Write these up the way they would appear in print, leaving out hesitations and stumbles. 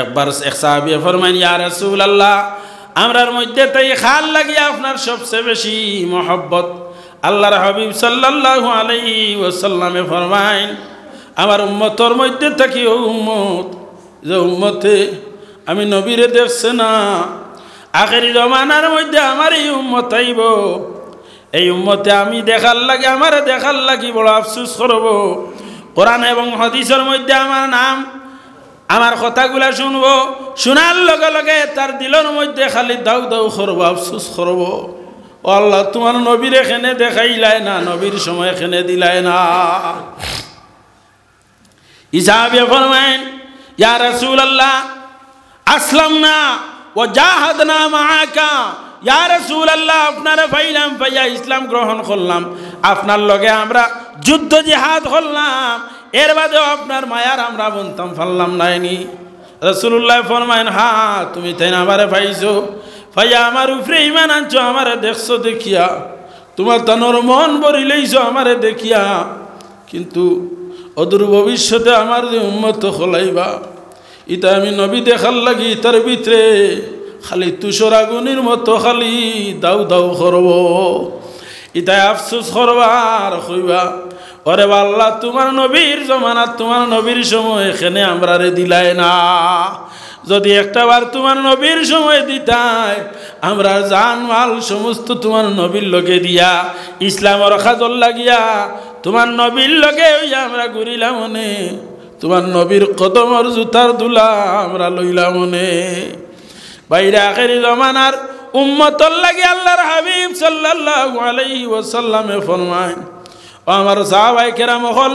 একবার এক সাহাবী ফরমাইন ইয়া রাসূলুল্লাহ আমরার মধ্যে তাই খাল লাগিয়া আপনার সবচেয়ে বেশি মহব্বত। আল্লাহর হাবিব সাল্লাল্লাহু আলাইহি ওয়াসাল্লামে ফরমাইন আমার উম্মতর মধ্যে থাকি ও উম্মত যে উম্মতে আমি নবীরে দেখছে না আখেরি জমানার মধ্যে আমার এই উম্মত আইব এই উম্মতে আমি দেখার লাগে আমার দেখার লাগি বড় আফসোস করব কোরআন এবং হাদিসের মধ্যে আমার নাম আমার কথাগুলা শুনবো শোনার লগে লগে তার দিলের মধ্যে খালি দাউ দাউ করব আফসোস করব ও আল্লাহ তোমার নবীর এখানে দেখাইলাই না নবীর সময় এখানে দিলাই না। ইসাহাবে ফরমায়েন ইয়া রাসূলুল্লাহ আসলামনা ওয়া জাহাদনা মাআকা ইয়া রাসূলুল্লাহ আপনারা পাইলাম পাইয়া ইসলাম গ্রহণ করলাম আপনার লগে আমরা যুদ্ধ জিহাদ করলাম এর বাদেও আপনার মায়ার আমরা বলতাম পারলাম নাইনি। রাসূলুল্লাহ ফরমায়েন হ্যাঁ তুমি তাই না আমারে পাইছো পাইয়া আমার উপরে ঈমান আনছো আমারে দেখছো দেখিয়া তোমার তনর মন ভরি লইছো আমারে দেখিয়া কিন্তু অদূর ভবিষ্যতে আমার যে উম্মত খলাইবা ইতা আমি নবী দেখার লাগি তার ভিতরে খালি তুষর আগুনের মতো খালি দাউ দাউ করব ইতা আফসোস করবার কইবা ওরে আল্লাহ তোমার নবীর জমানাত তোমার নবীর সময় এখানে আমরা রে দিলাই না যদি একটাবার তোমার নবীর সময় দিতাই আমরা জান মাল সমস্ত তোমার নবীর লগে দিয়া ইসলামের খাজল লাগিয়া তোমার নবীর লগে হইয়া আমরা ঘুরিলাম মনে তোমার নবীর কদমর জুতার দুলা আমরা লইলাম মনে। বাইরে আখেরি জমানার উম্মতর লাগে আল্লাহর হাবিব সাল্লাল্লাহু আলাইহি ওয়াসাল্লামে ফরমায় ও আমার সাহাবায়ে কেরাম হল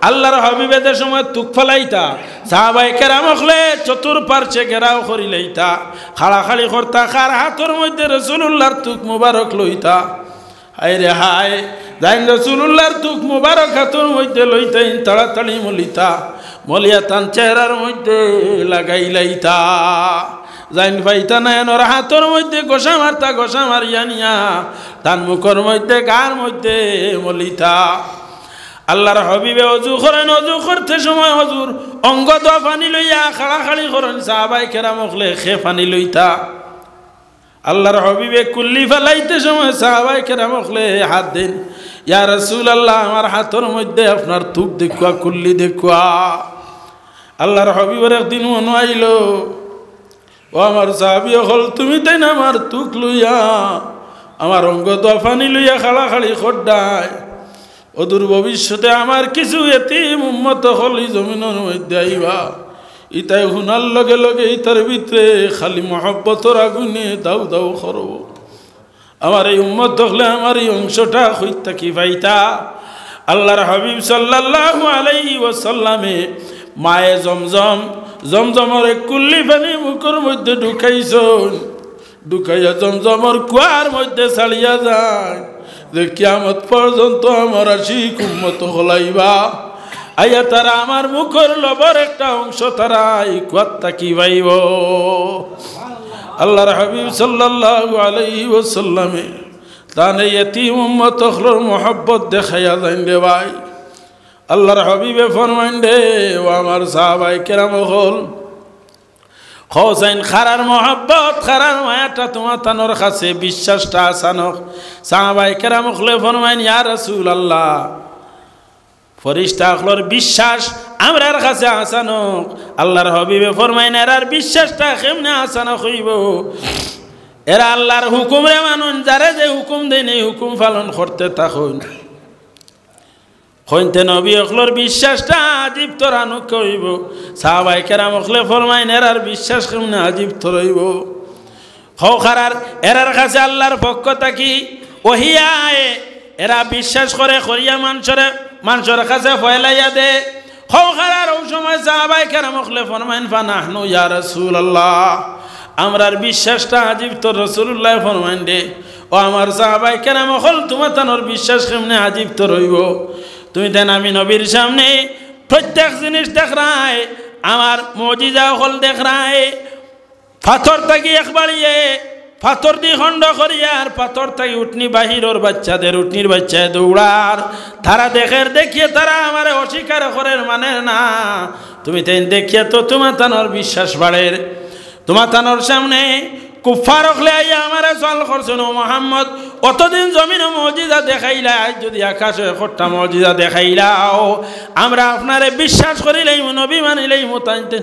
আল্লাহর হাবিবের সময় তুক ফলাইতা সাহাবায়ে কেরাম হলে চতুর্পার্শ্বে ঘেরাও করি লইতা খাড়াখাড়ি করতা খার হাতের মধ্যে রাসূলুল্লাহর তুক মুবারক লইতা হায় রে হায় যাইন রাসূলুল্লাহর তুক মুবারক হাতের মধ্যে লইতেন তাড়াতাড়ি মলিতা মলিয়া তান চেহারার মধ্যে লাগাই লাইতা যাইন পাইতা না এনর হাতের মধ্যে গোসা মারিয়া নিয়া তান মুখের মধ্যে গার মধ্যে মলিতা। আল্লাহর হাবিবে অজু করেন অজু করতে সময় হজুর অঙ্গ দোয়া পানি লইয়া খাড়াখাড়ি করেন সাহাবায়ে কেরাম হলে খে পানি লইতা আল্লাহর হাবিবে কুল্লি ফেলাইতে সময় সাহাবায়ে কেরাম হলে হাত দেন ইয়া রাসূলুল্লাহ আমার হাতের মধ্যে আপনার তুক দেখুয়া কুল্লি দেখুয়া। আল্লাহর হাবিবের একদিন মনে আইল ও আমার সাহাবী হল তুমি তাই না আমার তুক লইয়া আমার অঙ্গ দোয়া পানি লইয়া খাড়াখাড়ি খড্ডায় অদূর ভবিষ্যতে আমার কিছু এতিম উম্মত হল এই জমিনের মধ্যে আইবা ইতাই হুনার লগে লগে ইতার ভিতরে খালি মহব্বতর আগুনে দাউ দাউ করব আমার এই উম্মত হলে আমার এই অংশটা হইতা কি পাইতা। আল্লাহর হাবিব সাল্লাল্লাহু আলাইহি ওয়াসাল্লামে মায়ে জমজমের কুল্লি পানি মুখের মধ্যে ঢুকাইছন ঢুকাইয়া জমজমের কুয়ার মধ্যে ছাড়িয়া যায় যে কিয়ামত পর্যন্ত আমার আশিক উম্মত হলাইবা আইয়া তারা আমার মুখের লবর একটা অংশ তারা এই কুয়ারটা কি পাইব। আল্লাহর হাবিব সাল্লাল্লাহু আলাইহি ওয়াসাল্লামে তানে ইতিম উম্মত হলর মোহাব্বত দেখাইয়া যাইন রে ভাই। আল্লাহর হাবিবে ফরমাইন রে ও আমার সাহাবায়ে কেরাম হল হোসেন খারার মোহাব্বত খারার মায়াটা তোমার তানোর কাছে বিশ্বাসটা আসানক সাহাবায়ে কেরাম হলে ফরমাইন ইয়া রাসূলুল্লাহ ফরিস্তা হলর বিশ্বাস আমরার কাছে আসানক। আল্লাহর হাবিবে ফরমাইন এরার বিশ্বাসটা কেমনে আসানক হইব এরা আল্লাহর হুকুম রে মানুন যারে যে হুকুম দেন এই হুকুম পালন করতে থাকুন হইতে নবী হলর বিশ্বাসটা আজীব তরানু কইব সাহাবায়ে কেরাম হলে ফরমাইন এরার বিশ্বাস কেমনে আজীব তরাইব হও খারার এরার কাছে আল্লাহর পক্ষ থাকি ওহী আয় এরা বিশ্বাস করে করিয়া মানুষের কাছে ফয়লাইয়া দে হও খারার ওই সময় সাহাবায়ে কেরাম হলে ফরমাইন ফানাহনু ইয়া রাসূলুল্লাহ আমরার বিশ্বাসটা আজীব তো রাসূলুল্লাহ ফরমাইন দে ও আমার সাহাবায়ে কেরাম হল তোমার তানোর বিশ্বাস কেমনে আজীব তো রইব তুমি দেন আমি নবীর সামনে প্রত্যেক জিনিস দেখ রায় আমার মুজিজা হল দেখ রায় পাথর থাকি একবারিয়ে পাথর দিয়ে খণ্ড করিয়া আর পাথর থাকি উঠনি বাহিরর বাচ্চাদের উঠনির বাচ্চায় দৌড়ার তারা দেখিয়ে তারা আমার অস্বীকার করে মানে না তুমি তাই দেখিয়া তো তোমার তানোর বিশ্বাস বাড়ে তোমার তানোর সামনে কুফার হলে আইয়া আমারে চল করছেন ও মোহাম্মদ অতদিন জমিন মজিজা দেখাইলা যদি আকাশে একটা মজিজা দেখাইলাও আমরা আপনারে বিশ্বাস করিলেই নবী মানিলেই মোতাইতে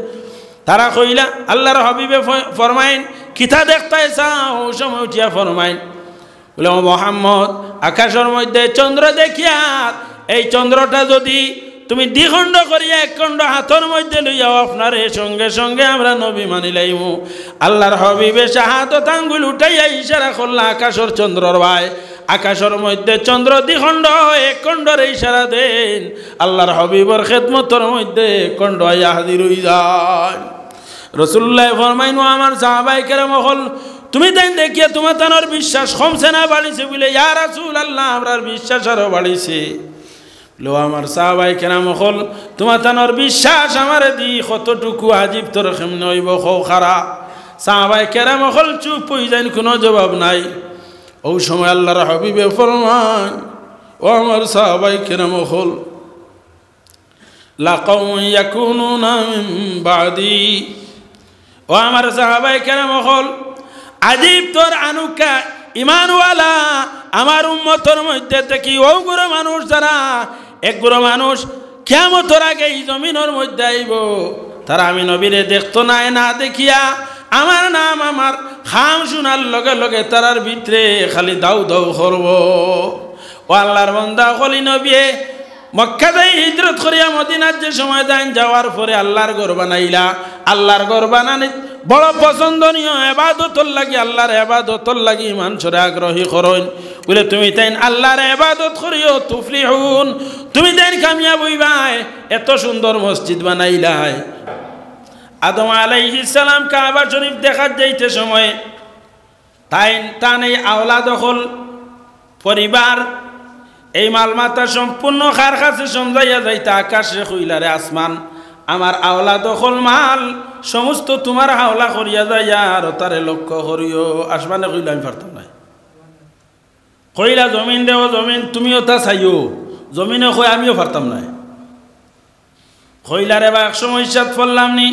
তারা কইলা আল্লাহর হাবিবে ফরমাইন কিতা দেখতে চাও সময় উঠিয়া ফরমাইন বলে ও মোহাম্মদ আকাশের মধ্যে চন্দ্র দেখিয়া এই চন্দ্রটা যদি তুমি দ্বিখণ্ড করিয়া এক খণ্ড হাতের মধ্যে লইয়াও আপনার সঙ্গে সঙ্গে আমরা নবী মানিলাইমু আল্লাহর হাবিবে শাহাদত আঙ্গুল উঠাইয়া ইশারা করলা আকাশের চন্দ্রর ভাই আকাশের মধ্যে চন্দ্র দ্বিখণ্ড এক খণ্ডের ইশারা দেন আল্লাহর হাবিবর খেদমতের মধ্যে খণ্ড আইয়া হাজির হই যায় রাসূলুল্লাহ ফরমাইন আমার সাহাবায়ে কেরাম হল তুমি তাই দেখিয়া তোমার তানোর বিশ্বাস কমছে না বাড়িছে বলে ইয়া রাসূলুল্লাহ আমরার বিশ্বাস আরো বাড়িছে লো আমার সাহাবায়ে কেরাম হল তোমার তানোর বিশ্বাস আমারে দি কতটুকু আজীব তোর কেমনে হইব খো খারা সাহাবায়ে কেরাম হল চুপ হই যান কোনো জবাব নাই ওই সময় আল্লাহর হাবিবে ফরমান ও আমার সাহাবায়ে কেরাম হল লা কওম ইয়াকুনুনা মিন বাদি ও আমার সাহাবায়ে কেরাম হল আজীব তোর আনুকা ইমানওয়ালা আমার উম্মতের মধ্যে থেকে ও গুরু মানুষ যারা এক গুরু মানুষ কিয়ামতের আগে এই জমিনের মধ্যে আইব তারা আমি নবীরে দেখতো না দেখিয়া আমার নাম আমার খাম শোনার লগে লগে তারার ভিতরে খালি দাউ দাউ করব ও আল্লাহর বান্দা হলি নবী মক্কা যাই হিজরত করিয়া মদিনার যে সময় যান যাওয়ার পরে আল্লাহর ঘর বানাইলা আল্লাহর ঘর বানানি বড় পছন্দনীয় ইবাদতর লাগি আল্লাহর ইবাদতর লাগি মানুষের আগ্রহী করুন বলে তুমি তাই আল্লাহর ইবাদত করিও তুফলিহুন তুমি তাই কামিয়াব হইবাই এত সুন্দর মসজিদ বানাইলাই আদম আলাইহিস সালাম কাবা শরীফ দেখার যাইতে সময় তাই তানে আওলাদ হল পরিবার এই মালমাতা সম্পূর্ণ খার কাছে সমঝাইয়া যাইতে আকাশে কইলারে আসমান আমার আওলা দখল মাল সমস্ত তোমার হাওলা করিয়া যাইয়া আর তারে লক্ষ্য করিও আসমানে কইলা আমি পারতাম না কইলা জমিন দেও জমিন তুমিও তা চাইও জমিনে কই আমিও পারতাম না কইলারে বা এক সময় সাত ফললাম নি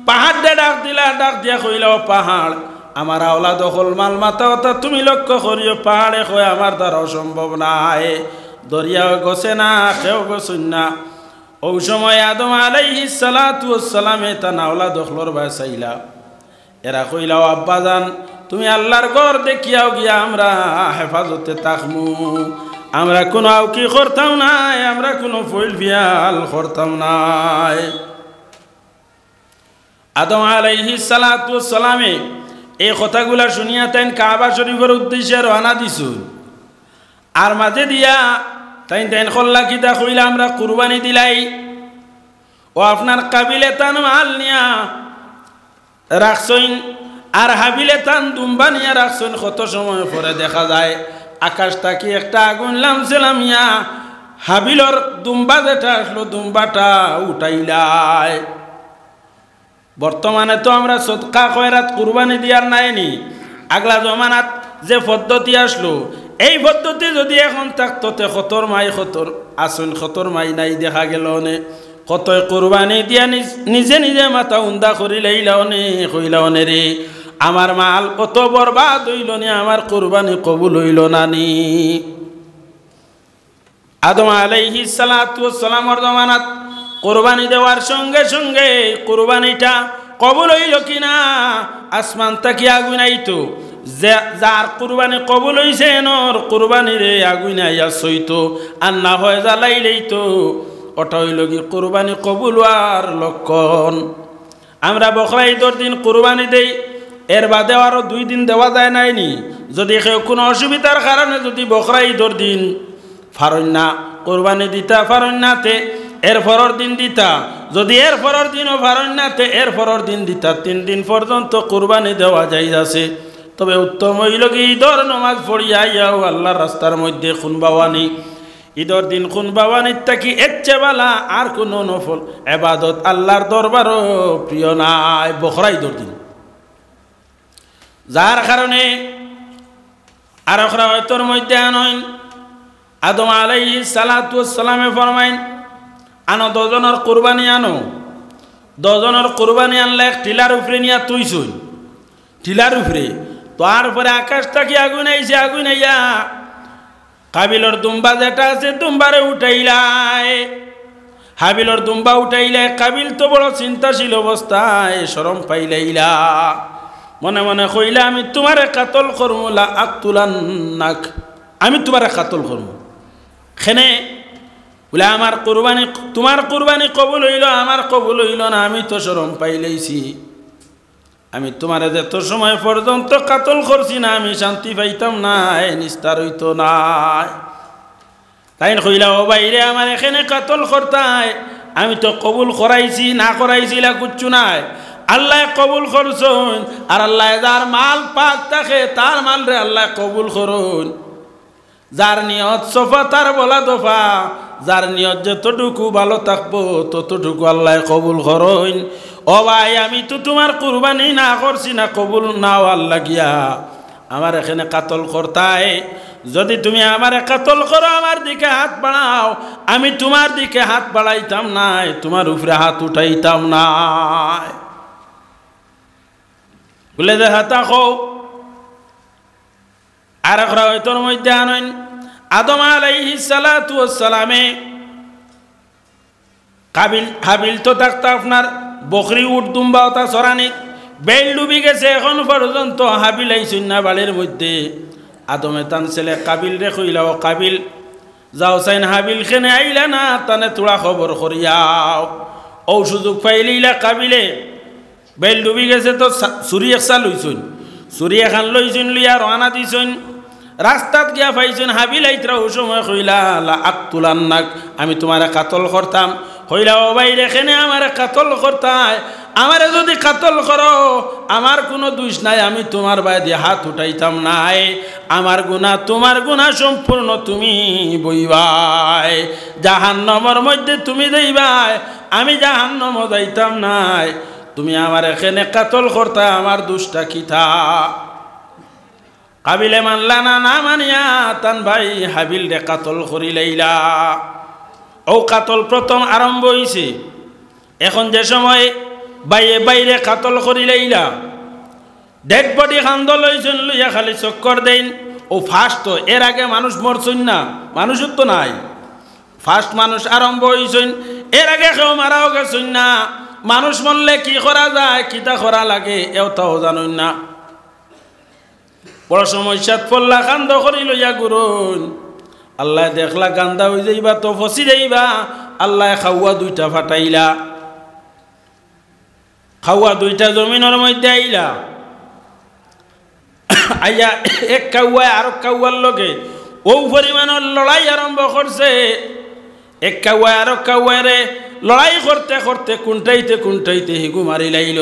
পাহাড় দিয়ে ডাক দিলা ডাক দিয়া কইলা ও পাহাড় আমার আওলা দখল মাল মাতা ওটা তুমি লক্ষ্য করিও পাহাড়ে কই আমার দ্বারা অসম্ভব নাই দরিয়াও গছে না কেউ গছুন না ওই সময় আদম আলাইহিস সালাতু ওয়াস সালামে তা নাওলা দখলর বাসাইলা এরা কইলাও আব্বা জান তুমি আল্লাহর ঘর দেখিয়াও গিয়া আমরা হেফাজতে থাকমু আমরা কোনো আউকি করতাম না আমরা কোনো ফইল বিয়াল করতাম না আদম আলাইহিস সালাতু ওয়াস সালামে এই কথাগুলা শুনিয়া তাই কাবা শরীফের উদ্দেশ্যে রওনা দিছু আর মাঝে দিয়া তাই তাই খল্লা কিতা কইলা আমরা কুরবানি দিলাই ও আপনার কাবিলে তান মাল নিয়া রাখছইন আর হাবিলে তান দুম্বা নিয়া রাখছইন কত সময় পরে দেখা যায় আকাশ তাকি একটা আগুন লামছিলাম ইয়া হাবিলর দুম্বা যেটা আসলো দুম্বাটা উঠাইলাই বর্তমানে তো আমরা সদকা খয়রাত কুরবানি দিয়ার নাইনি আগলা জমানাত যে পদ্ধতি আসলো এই পদ্ধতি যদি এখন থাকতো তে খতর মাই খতর আসুন খতর মাই নাই দেখা গেল নে কত কুরবানি দিয়া নিজে নিজে মাথা উন্দা করিলাইলাও নে কইলাও নে রে আমার মাল কত বরবাদ হইল নি আমার কুরবানি কবুল হইল না নি আদম আলাইহিস সালাতু ওয়াস সালামের জমানাত কুরবানি দেওয়ার সঙ্গে সঙ্গে কুরবানিটা কবুল হইল কিনা আসমান তাকি আগুন আইতো যার কুরবানি কবুল হইছে নর কুরবানি রে আগুন আইয়া সইতো আর না হয় জ্বালাইলেই তো ওটা হইল কি কুরবানি কবুল হওয়ার লক্ষণ আমরা বকরা ঈদের দিন কুরবানি দেই এর বাদে আরো 2 দিন দেওয়া যায় নাইনি যদি কেউ কোনো অসুবিধার কারণে যদি বকরা ঈদের দিন ফারন না কুরবানি দিতা ফারন নাতে এর পরের দিন দিতা যদি এর পরের দিনও ফারন নাতে এর পরের দিন দিতা 3 দিন পর্যন্ত কুরবানি দেওয়া যাইতাছে তবে উত্তম হইল কি ঈদের নামাজ পড়িয়া আইয়াও আল্লাহর রাস্তার মধ্যে খুন বাওয়ানি ঈদের দিন খুন বাওয়ানির থাকি এর চেয়ে বালা আর কোনো নফল ইবাদত আল্লাহর দরবারও প্রিয় নাই বকরা ঈদের দিন যার কারণে আর ওখরা হয়তোর মধ্যে আনইন আদম আলাইহিস সালাতু ওয়াস সালামে ফরমাইন আনো 2 জনের কুরবানি আনো 10 জনের কোরবানি আনলে টিলার উপরে নিয়ে তুইছুন টিলার উপরে তারপরে আকাশ থেকে আগুন আইছে আগুন আইয়া কাবিলর দুম্বা যেটা আছে দুম্বারে উঠাইলাই হাবিলর দুম্বা উঠাইলে কাবিল তো বড় চিন্তাশীল অবস্থায় শরম পাইলাইলা মনে মনে কইলা আমি তোমারে কাতল করমু লা আকতুলান্নাক আমি তোমারে কাতল করমু খেনে বলে আমার কুরবানি তোমার কুরবানি কবুল হইল আমার কবুল হইল না আমি তো শরম পাইলেইছি আমি তোমারে যত সময় পর্যন্ত কাতল করছি না আমি শান্তি পাইতাম না নিস্তার হইতো না তাই কইলা ও বাইরে আমার এখানে কাতল করতাই আমি তো কবুল করাইছি না করাইছিলা কিচ্ছু নাই আল্লাহ কবুল করছুন আর আল্লাহ যার মাল পাক থাকে তার মাল রে আল্লাহ কবুল করুন যার নিয়ত সফা তার বলা দফা যার নিয়ত যতটুকু ভালো থাকবো ততটুকু আল্লাহ কবুল করুন ও ভাই আমি তো তোমার কুরবানি না করছি না কবুল নাও আল্লাহ গিয়া আমার এখানে কাতল করতাই যদি তুমি আমার কাতল করো আমার দিকে হাত বাড়াও আমি তোমার দিকে হাত বাড়াইতাম না তোমার উপরে হাত উঠাইতাম না বলে যে হাতা খো আর হয়তোর মধ্যে আনেন আদম আলাইহিস সালাতু ওয়াস সালামে কাবিল হাবিল তো থাকতো আপনার বকরি উট দুম্বা ওটা সরানি বেল ডুবি গেছে এখন পর্যন্ত হাবিল আইসুন না বাড়ির মধ্যে আদমে তান ছেলে কাবিল রে কইলা ও কাবিল যাও সাইন হাবিল খেনে আইলা না তানে তোরা খবর করিয়াও ও সুযোগ পাইলিলা কাবিলে বেল ডুবি গেছে তো চুরি একসা লইছুন চুরি এখান লইছুন লইয়া রওনা দিছুন রাস্তাত গিয়া পাইছুন হাবিল আইতরা ও সময় কইলা লা আকতুলান্নাক আমি তোমারে কাতল করতাম কইলা ও ভাই রেখেনে আমারে কাতল করতাই আমারে যদি কাতল করো আমার কোনো দোষ নাই আমি তোমার বাইরে হাত উঠাইতাম নাই আমার গুনাহ তোমার গুনাহ সম্পূর্ণ তুমি বইবাই জাহান্নামের মধ্যে তুমি যাইবাই আমি জাহান্নাম যাইতাম নাই তুমি আমার এখানে কাতল করতা আমার দোষটা কি থা কাবিলে মানলা না না মানিয়া তান ভাই হাবিল রে কাতল করিলাইলা ও কাতল প্রথম আরম্ভ হইছে এখন যে সময় বাইরে বাইরে কাতল করিলাইলা ডেড বডি খান্দ লইছেন লইয়া খালি চক্কর দেন ও ফার্স্ট তো এর আগে মানুষ মরছেন না মানুষও তো নাই ফার্স্ট মানুষ আরম্ভ হইছেন এর আগে কেউ মারাও গেছেন না মানুষ মরলে কি করা যায় কিতা করা লাগে এও তাও জানুন না বড় সমস্যাত পড়লা কান্দ করি লইয়া গুরুন আল্লাহ দেখলা গান্দা হয়ে যাইবা তো ফসি যাইবা আল্লাহ খাওয়া দুইটা ফাটাইলা খাওয়া দুইটা জমিনের মধ্যে আইলা আইয়া এক কাউয়ায় আর কাউয়ার লগে ও পরিমাণের লড়াই আরম্ভ করছে এক কাউয়ায় আর কাউয়ারে লড়াই করতে করতে কুন্টাইতে কুন্টাইতে হিগু মারি লাইল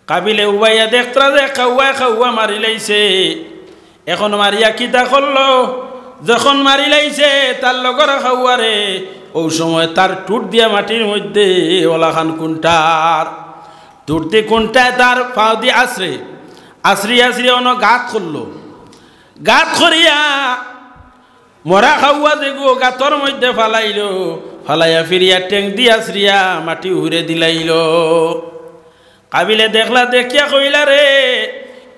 কাবিলে উবাইয়া দেখতরা যে কাউয়া কাউয়া মারি লাইছে এখন মারিয়া কিতা করলো যখন মারি লাইছে তার লগর খাওয়ারে ও সময় তার টুট দিয়া মাটির মধ্যে ওলাখান কুন্টার টুট দিয়ে কুন্টায় তার পাও দিয়ে আশ্রে আশ্রি আশ্রি অন গাত করলো গাত করিয়া মরা খাওয়া দেখো গাতর মধ্যে ফালাইল ফালাইয়া ফিরিয়া টেং দিয়া আশ্রিয়া মাটি উড়ে দিলাইল কাবিলে দেখলা দেখিয়া কইলা রে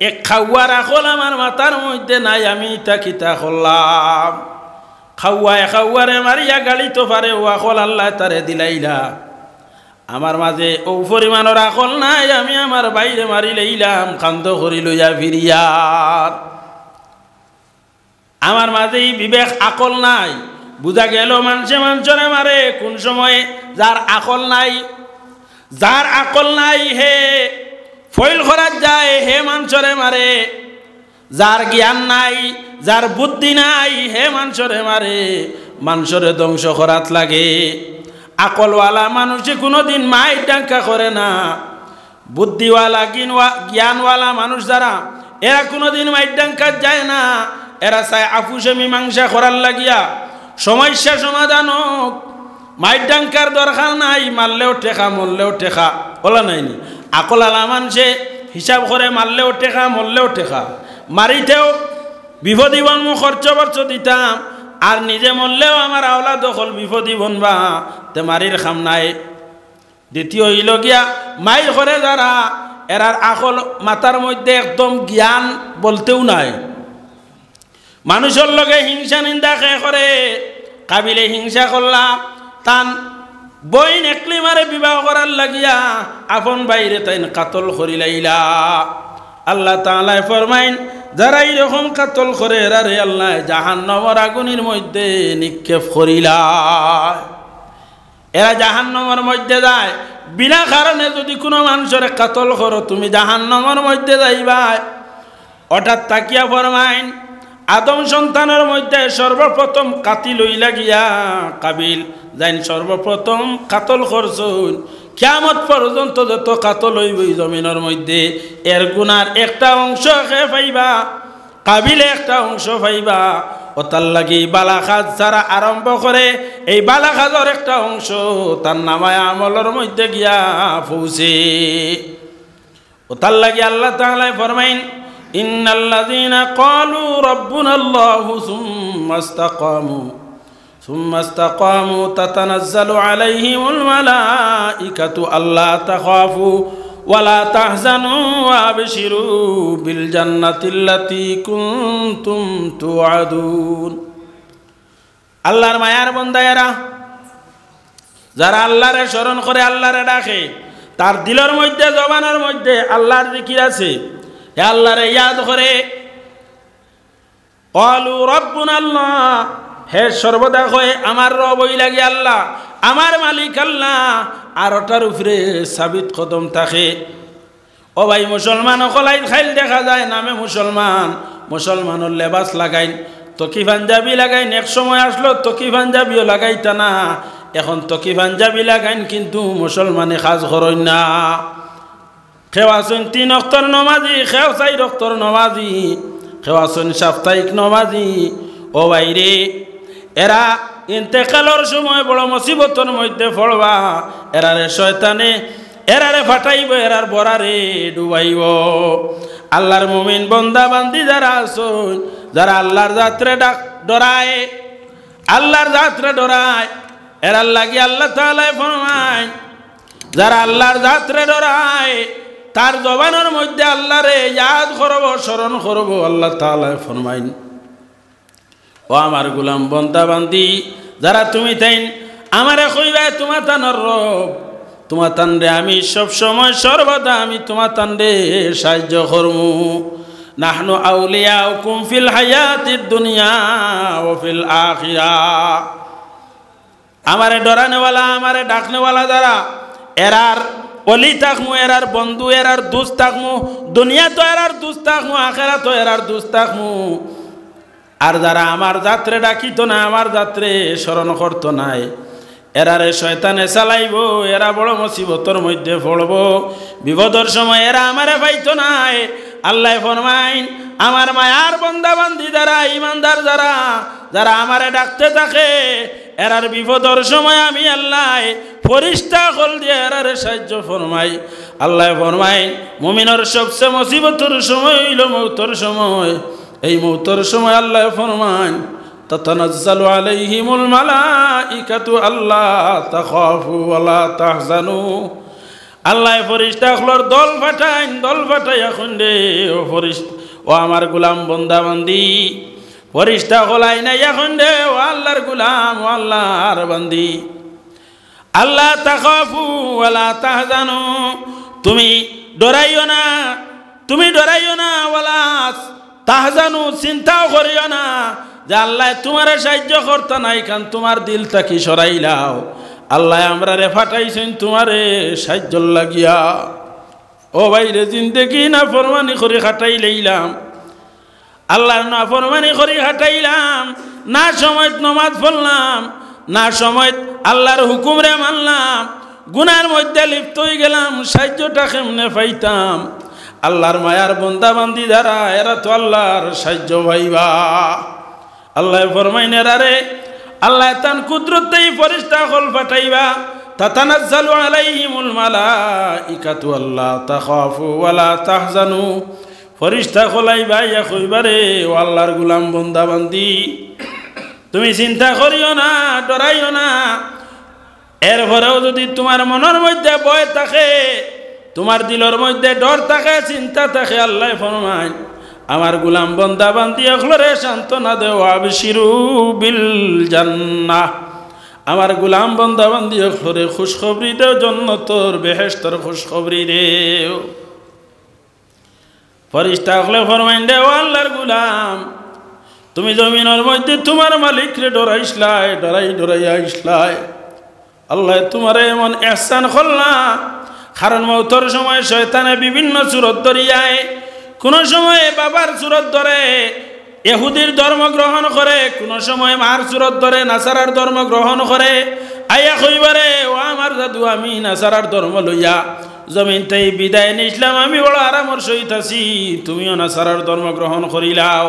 এক খাওয়া রাখল আমার মাথার মধ্যে নাই আমি ইতা কিতা করলাম খাওয়ায় খাওয়ারে মারিয়া গাড়ি তো পারে ও আকল আল্লাহ তারে দিলাইলা আমার মাঝে ও পরিমাণের আকল নাই আমি আমার বাইরে মারি লইলাম কান্দ করি লইয়া ফিরিয়ার আমার মাঝে বিবেক আকল নাই বুঝা গেল মানুষে মানুষরে মারে কোন সময়ে যার আকল নাই হে ফইল করার যায় হে মানুষরে মারে যার জ্ঞান নাই যার বুদ্ধি নাই হে মানুষরে মারে মানুষরে ধ্বংস করাত লাগে আকলওয়ালা মানুষে কোনোদিন মায়ের ডাঙ্কা করে না বুদ্ধিওয়ালা জ্ঞানওয়ালা মানুষ যারা এরা কোনোদিন মায়ের ডাঙ্কা যায় না এরা চায় আফুসে মীমাংসা করার লাগিয়া সমস্যা সমাধান হোক মায়ের ডাঙ্কার দরকার নাই মারলেও টেকা মরলেও টেকা বলা নাইনি আকলওয়ালা মানুষে হিসাব করে মারলেও টেকা মরলেও টেকা মারিতেও বিপদী বনমু খরচ দিতাম আর নিজে মরলেও আমার আওলা দখল বিপদী বনবা তে মারির খাম নাই দ্বিতীয় হইল গিয়া মাইল করে যারা এরার আকল মাথার মধ্যে একদম জ্ঞান বলতেও নাই, মানুষের লগে হিংসা নিন্দা খেয়ে করে। কাবিলে হিংসা করলা, তান বইন একলি মারে বিবাহ করার লাগিয়া আপন বাইরে তাইন কাতল করিলাইলা। আল্লাহ তাআলা ফরমাইন, যারা এইরকম কাতল করে এরারে আল্লাহ জাহান্নামের আগুনের মধ্যে নিক্ষেপ করিলা। এরা জাহান্নামের মধ্যে যায় বিনা কারণে। যদি কোনো মানুষের কাতল করো তুমি জাহান্নামের মধ্যে যাইবা। হঠাৎ তাকিয়া ফরমাইন, আদম সন্তানের মধ্যে সর্বপ্রথম কাতিল হইলা গিয়া কাবিল যাইন সর্বপ্রথম কাতল করছুন। কিয়ামত পর্যন্ত যত কাতল হইব জমিনের মধ্যে এর গুনার একটা অংশ খেয়ে পাইবা, কাবিলে একটা অংশ পাইবা। ও তার লাগি বালাখাজ যারা আরম্ভ করে এই বালাখাজের একটা অংশ তার নামায় আমলের মধ্যে গিয়া পৌঁছে। ও তার লাগি আল্লাহ তাআলা ফরমাইন, ইন্নাল্লাযীনা ক্বালু রাব্বুনাল্লাহু সুম্মা ইসতাকামু তাতানাজ্জালু আলাইহিমুল মালাঈকাতু আল্লা তাখাফু ওয়ালা তাহজানু ওয়াবশিরু বিল জান্নাতিল্লাতী কুনতুম তুআদুন। আল্লাহর মায়ার বান্দায়েরা যারা আল্লাহরে স্মরণ করে আল্লাহরে ডাকে, তার দিলের মধ্যে জবানের মধ্যে আল্লাহর জিকির আছে, হে আল্লাহরে ইয়াদ করে। ক্বালু রাব্বুনাল্লাহ, হে সর্বদা কয় আমার রব হই লাগি আল্লাহ, আমার মালিক আল্লাহ। আর ওটার উপরে সাবিত কদম থাকে। ও ভাই মুসলমান অকলাই খাইল দেখা যায় নামে মুসলমান, মুসলমানের লেবাস লাগাইন, তকি পাঞ্জাবি লাগাইন। এক সময় আসলো তকি পাঞ্জাবিও লাগাইতা না, এখন তকি পাঞ্জাবি লাগাইন কিন্তু মুসলমানে কাজ করেন না। কেউ আছেন 3 ওয়াক্তের নমাজি, কেউ 4 ওয়াক্তের নমাজি, কেউ আছেন সাপ্তাহিক নমাজি। ও ভাইরে, এরা ইন্তেকালের সময় বড় মুসিবতের মধ্যে পড়বা। এরারে শয়তানে এরারে ফাটাইব, এরার বরারে ডুবাইব। আল্লাহর মুমিন বান্দা বান্দি যারা আছেন, যারা আল্লাহর যাত্রে ডরায়, আল্লাহর যাত্রে ডরায়, এরার লাগি আল্লাহ তাআলা ফরমায়, যারা আল্লাহর যাত্রে ডরায় তার জবানের মধ্যে আল্লাহরে ইয়াদ করব, স্মরণ করব। আল্লাহ তাআলা ফরমায়, ও আমার গোলাম বান্দা বান্দি যারা তুমি তাইন আমারে কইবা তোমার তানর রব, তোমার তানরে আমি সব সময় সর্বদা আমি তোমার তানরে সাহায্য করমু। নাহনু আউলিয়াউকুম ফিল হায়াতিদ দুনিয়া ওয়া ফিল আখিরাহ। আমারে ডরানেওয়ালা, আমারে ডাকনেওয়ালা যারা, এরার অলি থাকমু, এরার বন্ধু, এরার দোস্ত থাকমু। দুনিয়া তো এরার দোস্ত থাকমু, আখিরাত তো এরার দোস্ত থাকমু। আর যারা আমার যাত্রে ডাকিত না, আমার যাত্রে স্মরণ করতো নাই, এরারে শয়তানে চালাইব, এরা বড় মুসিবতের মধ্যে পড়ব। বিপদের সময় এরা আমারে পাইতো নাই। আল্লাহ ফরমাইন, আমার মায়ার বান্দা বান্দি যারা, ইমানদার যারা, যারা আমারে ডাকতে থাকে, এরার বিপদের সময় আমি আল্লাহ ফরিস্তা কল দিয়ে এরারে সাহায্য ফরমাই। আল্লাহ ফরমাইন, মুমিনের সবচেয়ে মুসিবতের সময় হইল মৌতের সময়। এই মৌতের সময় আল্লাহ ফরমান, তাতানাজ্জালু আলাইহিমুল মালাঈকাতু আল্লা তাখাফু ওয়ালা তাহজানু। আল্লাহ ফেরেশতাগুলোর দল পাঠাইন, দল পাঠাইয়া খুঁজে, ও ফেরেশতা, ও আমার গোলাম বান্দা বান্দি, ফেরেশতা হলাই না খুঁজে, ও আল্লাহর গোলাম, ও আল্লাহর বান্দি, আল্লা তাখাফু ওয়ালা তাহজানু, তুমি ডরাইও না, তুমি ডরাইও না, ওয়ালা তাহজানু, চিন্তাও করিও না যে আল্লাহ তোমারে সাহায্য করতে নাই, কারণ তোমার দিল থাকি সরাইলাও। আল্লাহ আমরা রে ফাটাইছেন তোমারে সাহায্য লাগিয়া। ও ভাইরে, জিন্দেগি না ফরমানি করে খাটাই লইলাম, আল্লাহর না ফরমানি করে খাটাইলাম, না সময় নমাজ পড়লাম, না সময় আল্লাহর হুকুম রে মানলাম, গুনার মধ্যে লিপ্ত হয়ে গেলাম, সাহায্যটা কেমনে পাইতাম? আল্লাহর মায়ার বান্দা বান্দি যারা, এরা তো আল্লাহর সাহায্য পাইবা। আল্লাহ ফরমাইন, এরারে আল্লাহ তান কুদরতেই ফেরেশতা হল পাঠাইবা। তাতানাজ্জালু আলাইহিমুল মালাঈকাতু আল্লা তাখাফু ওয়ালা তাহজানু। ফেরেশতা হলাইবা, ইয়া কইবারে, ও আল্লাহর গোলাম বান্দা বান্দি, তুমি চিন্তা করিও না, ডরাইও না, এরপরেও যদি তোমার মনের মধ্যে ভয় থাকে, তোমার দিলের মধ্যে ডর থাকে, চিন্তা থাকে, আল্লাহ ফরমায় আমার গোলাম বান্দা বান্দি অখলরে সান্ত্বনা দেও, আবশিরু বিল জান্নাহ, আমার গোলাম বান্দা বান্দি অখলরে খুশখবরি দেও, জান্নাতের বেহেশতের খুশখবরি দেও। ফেরেশতা অখলে ফরমাইন দেও আল্লাহর গোলাম, তুমি জমিনের মধ্যে তোমার মালিকরে ডরাইছলাই, ডরাই আইছলাই, আল্লাহ তোমারে এমন ইহসান করলা। কারণ মওতের সময় শয়তানে বিভিন্ন সুরত ধরিয়ায়, কোন সময় বাবার সুরত ধরে ইহুদির ধর্ম গ্রহণ করে, কোন সময় মার সুরত ধরে নাসারার ধর্ম গ্রহণ করে। আইয়া কইবারে ও আমার দাদু, আমি নাসারার ধর্ম লইয়া জমিন তাই বিদায় নিছিলাম, আমি বড় আরামর সহিত আছি, তুমিও নাসারার ধর্ম গ্রহণ করিলাও।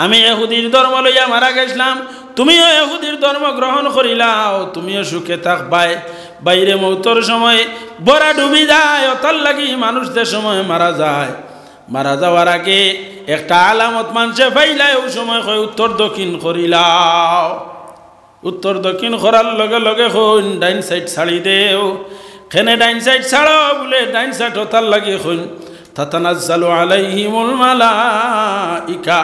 আমি ইহুদির ধর্ম লইয়া মারা গেছিলাম, তুমিও ইহুদির ধর্ম গ্রহণ করিলাও, তুমিও সুখে থাকবাই। বাইরে মৌতর সময় বড়া ডুবি যায়, অতার লাগি মানুষদের সময় মারা যায়, মারা যাওয়ার আগে একটা আলামত মানুষে পাইলাই, ওই সময় কয় উত্তর দক্ষিণ করিলাও। উত্তর দক্ষিণ করার লগে লগে হইন ডাইন সাইড ছাড়ি দেও, খেনে ডাইন সাইড ছাড়ো বলে ডাইন সাইড অতার লাগি হইন তাতানাজ্জালু আলাইহিমুল মালাইকা,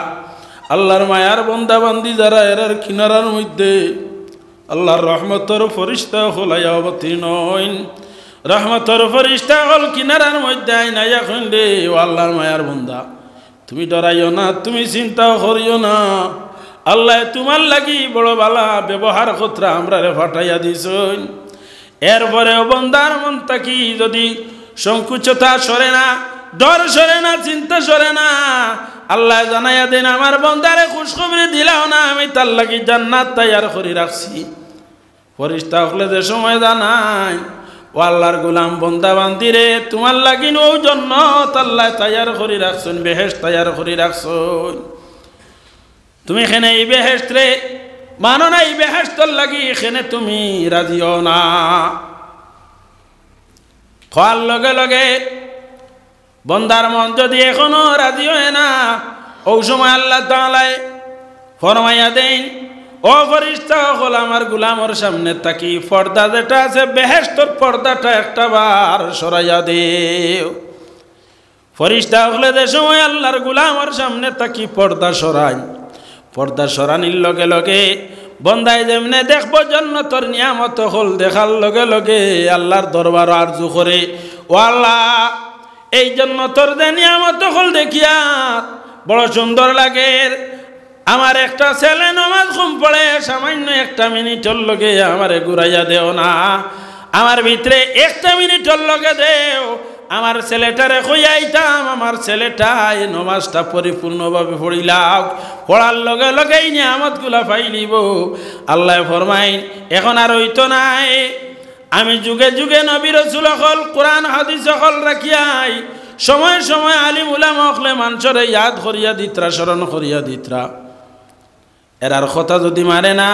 আল্লাহর মায়ার বন্দা বান্দি যারা এরার কিনারার মধ্যে আল্লাহর রহমতর ফরিস্তা হলাইয়া অবতীর্ণ হইন। রহমতর ফরিস্তা হল কিনারার মধ্যে আইনাইয়া কইন রে ও আল্লাহর মায়ার বন্দা, তুমি ডরাইও না, তুমি চিন্তাও করিও না, আল্লাহ তোমার লাগি বড় বালা ব্যবহার কতরা আমরা রে ফাটাইয়া দিছইন। এরপরেও বন্দার মন থাকি যদি সংকুচতা সরে না, ডর সরে না, চিন্তা সরে না, আল্লাহ জানাইয়া দেন আমার বন্দারে খুশখবরি দিলাও না, আমি তার লাগি জান্নাত তৈয়ার করে রাখছি। ফেরেশতা হলে যে সময় জানাই ও আল্লাহর গোলাম বন্দা বান্দিরে তোমার লাগি ও জান্নাত আল্লাহ তৈয়ার করে রাখছেন, বেহেশত তৈয়ার করে রাখছেন। তুমি এখানে এই বেহেশত রে মানো না, এই বেহেশতর লাগি এখানে তুমি রাজিও না। খাওয়ার লগে লগে বন্দার মন যদি এখনো রাজি হয় না, ওই সময় আল্লাহ তাআলা ফরমাইয়া দেন ও ফেরেশতা হল আমার গোলামের সামনে তাকি পর্দা যেটা আছে বেহেশতর পর্দাটা একটা বার সরাইয়া দেও। ফেরেশতা হলে যে সময় আল্লাহর গোলামের সামনে তাকি পর্দা সরাই, পর্দা সরানির লগে লগে বন্দায় যেমনে দেখবো জান্নাতের নিয়ামত হল, দেখার লগে লগে আল্লাহর দরবার আরজু করে ও আল্লাহ এই জান্নাতের যে নিয়ামত হল দেখিয়া বড় সুন্দর লাগে, আমার একটা ছেলে নামাজ কম পড়ে, সামান্য একটা মিনিটের লগে আমারে ঘুরাইয়া দেও না, আমার ভিতরে একটা মিনিটের লগে দেও, আমার ছেলেটারে কইয়াইতাম আমার ছেলেটা এই নমাজটা পরিপূর্ণভাবে পড়িলাম, পড়ার লগে লগেই নিয়ামতগুলা পাইলিব। আল্লাহ ফরমাইন এখন আর হইতো নাই, আমি যুগে যুগে নবী রাসূল হল কোরআন হাদিস হল রাখিয়াই সময় সময় আলিম উলামা হলে মানুষরে ইয়াদ করিয়া দিত্রা, স্মরণ করিয়া দিত্রা। এরার কথা যদি মানে না,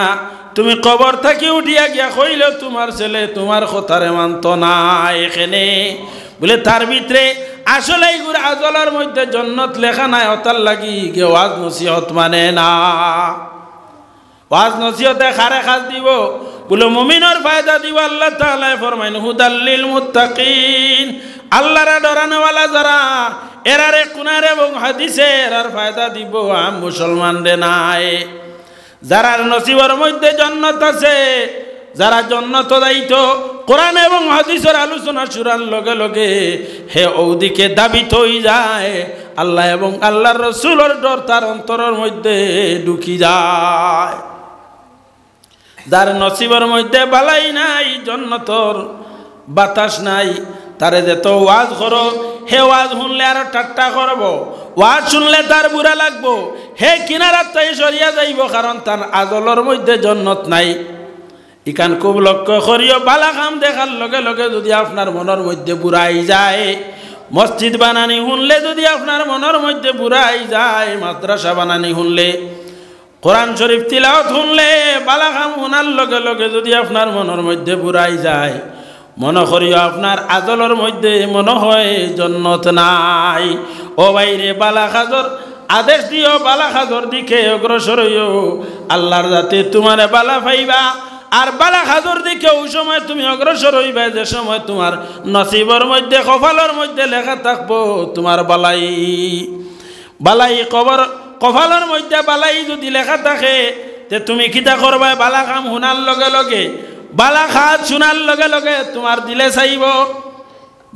তুমি কবর থাকি উঠিয়া গিয়া কইলেও তোমার ছেলে তোমার কথারে মানত না, এখানে বলে তার ভিতরে আসলে এইগুলো আজলের মধ্যে জান্নাত লেখা নাই, ওতার লাগি গে ওয়াজ নসিহত মানে না। ওয়াজ নসিহতে খারে খাস দিব বলে মুমিনের ফায়দা দিব। আল্লাহ তাআলা ফরমাইন হুদাল্লিল মুত্তাকিন, আল্লাহর ডরানোওয়ালা যারা এরারে কুরআন এবং হাদিসে এরার ফায়দা দিব, আম মুসলমান রে নাই। যারা নসিবের মধ্যে জান্নাত আছে, যারা জান্নাত দায়িত্ব কোরআন এবং হাদিসের আলোচনা শুনার লগে লগে হে ওদিকে দাবিত হয়ে যায়, আল্লাহ এবং আল্লাহর রাসূলের ডর তার অন্তরের মধ্যে ঢুকি যায়। যার নসিবের মধ্যে বালাই নাই, জান্নাতের বাতাস নাই, তারে যেত ওয়াজ করো, হে ওয়াজ শুনলে আর ঠাট্টা করব, ওয়াজ শুনলে তার বুড়া লাগবো, হে কিনারাত তাই সরিয়া যাইব, কারণ তার আজলের মধ্যে জান্নাত নাই। ইকান খুব লক্ষ্য করিও, বালা কাম দেখার লগে লগে যদি আপনার মনের মধ্যে বুড়াই যায়, মসজিদ বানানি শুনলে যদি আপনার মনের মধ্যে বুড়াই যায়, মাদ্রাসা বানানি শুনলে, কোরআন শরীফ তিলাওয়াত শুনলে, বালা কাম শোনার লগে লগে যদি আপনার মনের মধ্যে বুড়াই যায়, মনে করিও আপনার আজলের মধ্যে মনে হয় জান্নাত নাই। ও বাইরে বালা খাজর আদেশ দিও, বালা খাজর দিকে অগ্রসর হইও, আল্লাহর যাতে তোমারে বালা পাইবা, আর বালা খাজর দিকে ওই সময় তুমি অগ্রসর হইবে যে সময় তোমার নসিবের মধ্যে কপালের মধ্যে লেখা থাকবো তোমার বালাই বালাই কপালের মধ্যে বালাই যদি লেখা থাকে তে তুমি কিতা করবা বালা কাম শুনার লগে লগে বালা খাত শোনার লগে লগে তোমার দিলে চাইব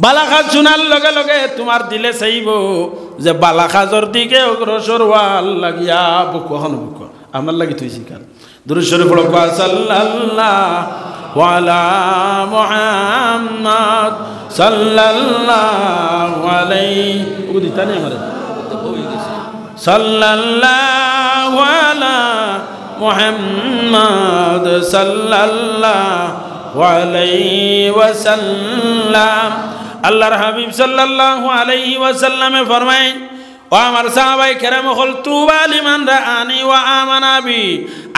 বালা খাত শোনার লগে লগে তোমার দিলে চাইব যে বালা খাজর দিকে অগ্রসর হওয়ার লাগিয়া বুকু হন বুকু আমার লাগি তুই শিকার দুরূদ শরীফ পড়ো সাল্লাল্লাহু আলা মুহাম্মদ সাল্লাল্লাহু আলাইহি ও দিতা নে আমারে সাল্লাল্লাহু আলা মুহাম্মদ সাল্লাল্লাহু আলাইহি ওয়াসাল্লাম আল্লাহর হাবিব সাল্লাল্লাহু আলাইহি ওয়াসাল্লামে ফরমায় ও আমার সাহাবায়ে কেরাম হল তুবা লিমান রাআনি ওয়া আমানা বি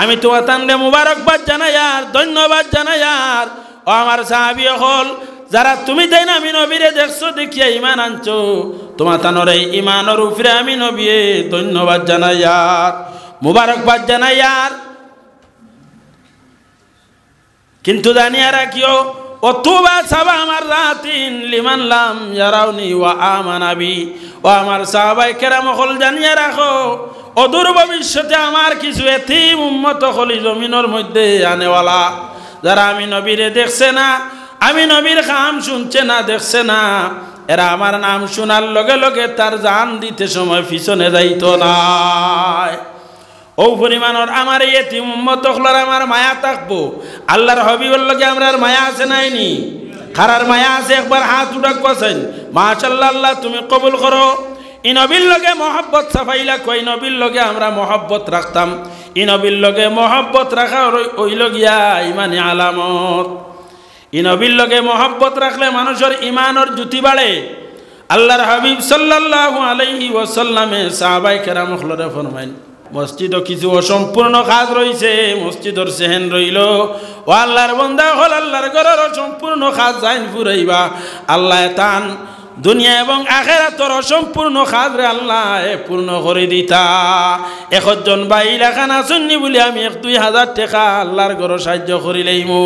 আমি তো তানরে মুবারকবাদ জানাই আর ধন্যবাদ জানাই আর ও আমার সাহাবী হল যারা তুমি তাই না আমি নবীরে দেখছো দেখিয়া ঈমান আনছো তোমার তানরে ঈমানের উপরে আমি নবীয়ে ধন্যবাদ জানাই আর মুবারকবাদ জানাই আর কিন্তু জানিয়া রাখিও ও তুবা সাবা আমার রাতিন লিমান লাম ইয়ারাউনি ওয়া আমানা বি ও আমার সাহাবায়ে কেরাম হল জানিয়া রাখো অদূর ভবিষ্যতে আমার কিছু এতিম উম্মত হলি জমিনের মধ্যে আনেওয়ালা যারা আমি নবীরে দেখছে না আমি নবীর কাম শুনছে না দেখছে না এরা আমার নাম শোনার লগে লগে তার জান দিতে সময় পিছনে যাইতো না ও পরিমাণর আমার এতিম উম্মত হলর আমার মায়া থাকবো আল্লাহর হাবিবের লগে আমরার মায়া আছে নাইনি খারার মায়া আছে একবার হাত উঠাক বসেন মাশাআল্লাহ আল্লাহ তুমি কবুল করো ই নবীর লগে মহব্বত সাফাইলা কই নবীর লগে আমরা মহব্বত রাখতাম ই নবীর লগে মহব্বত রাখা ওইল গিয়া ইমানি আলামত ই নবীর লগে মহব্বত রাখলে মানুষের ইমানের জ্যোতি বাড়ে আল্লাহর হাবিব সাল্লাল্লাহু আলাইহি ওয়াসাল্লামে সাহাবায়ে কেরাম হলরে ফরমাইন মসজিদও কিছু অসম্পূর্ণ কাজ রয়েছে মসজিদর সেহেন রইল ও আল্লাহর বান্দা হল আল্লাহর ঘরের অসম্পূর্ণ কাজ যাইন ফুরাইবা আল্লাহ তান দুনিয়া এবং আখিরাতের অসম্পূর্ণ কাজ রে আল্লাহ পূর্ণ করে দিতা একজন ভাই লেখা না শুননি বলে আমি 1-2,000 টাকা আল্লাহর ঘরে সাহায্য করিলাইমু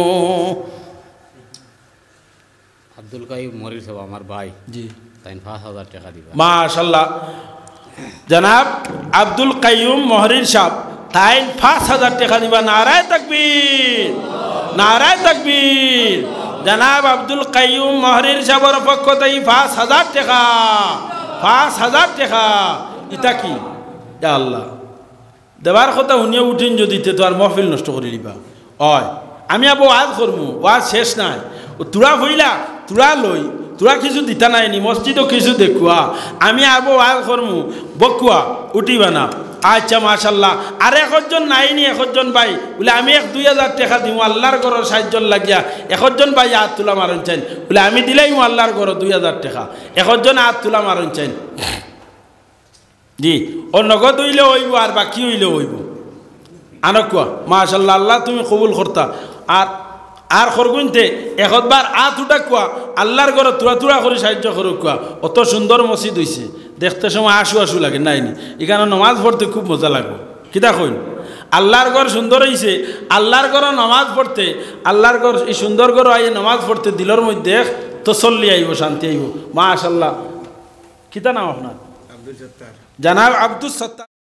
আব্দুল কাইয়ুম মরির সাহেব আমার ভাই জি তাই 5,000 টাকা দিবা মাশাআল্লাহ জনাব আব্দুল কাইয়ুম মহরির সাহেব তাই 5,000 টাকা দিবা নারায়ে তাকবীর নারায়ে তাকবীর জনাব আব্দুল কাইয়ুম মহরির সাহেবের পক্ষ থেকে 5,000 টাকা 5,000 টাকা এটা কি ইয়া আল্লাহ দেবার কথা শুনিয়ে উঠিন যদি তো আর মাহফিল নষ্ট করে দিবা হয় আমি আবো ওয়াজ করমু ওয়াজ শেষ নাই তোরা হইলা তোরা লই তোরা কিছু দিতা নাইনি মসজিদও কিছু দেখুয়া আমি আবো ওয়াজ করমু বকুয়া উঠিবা না আচ্ছা মাশাআল্লাহ আর একজন নাইনি একজন ভাই বলে আমি 1-2,000 টাকা দিমু আল্লাহর ঘরের সাহায্য লাগিয়া একজন ভাই হাত তোলা মারন চাইন বলে আমি দিলাইমু আল্লাহর ঘরে 2,000 টাকা একজন হাত তোলা মারন চাইন জি ও নগদ হইলে হইব আর বাকি হইলে হইব আনকুয়া মাশাআল্লাহ আল্লাহ তুমি কবুল করতা আর খরগুনতে একবার আত উঠা কুয়া আল্লাহর ঘরে তুরা তুরা করে সাহায্য করো কুয়া অত সুন্দর মসজিদ হইছে দেখতে সময় আশু লাগে নাইনি এখানে নমাজ পড়তে খুব মজা লাগবে কিতা কইন আল্লাহর ঘর সুন্দর হইছে আল্লাহর ঘরে নমাজ পড়তে আল্লাহর ঘর এই সুন্দর ঘর আইয়ে নমাজ পড়তে দিলর মধ্যে তসল্লি আইব শান্তি আইব মাশাআল্লাহ কিতা নাম আপনার আব্দুল সত্তার জনাব আব্দুল সত্তার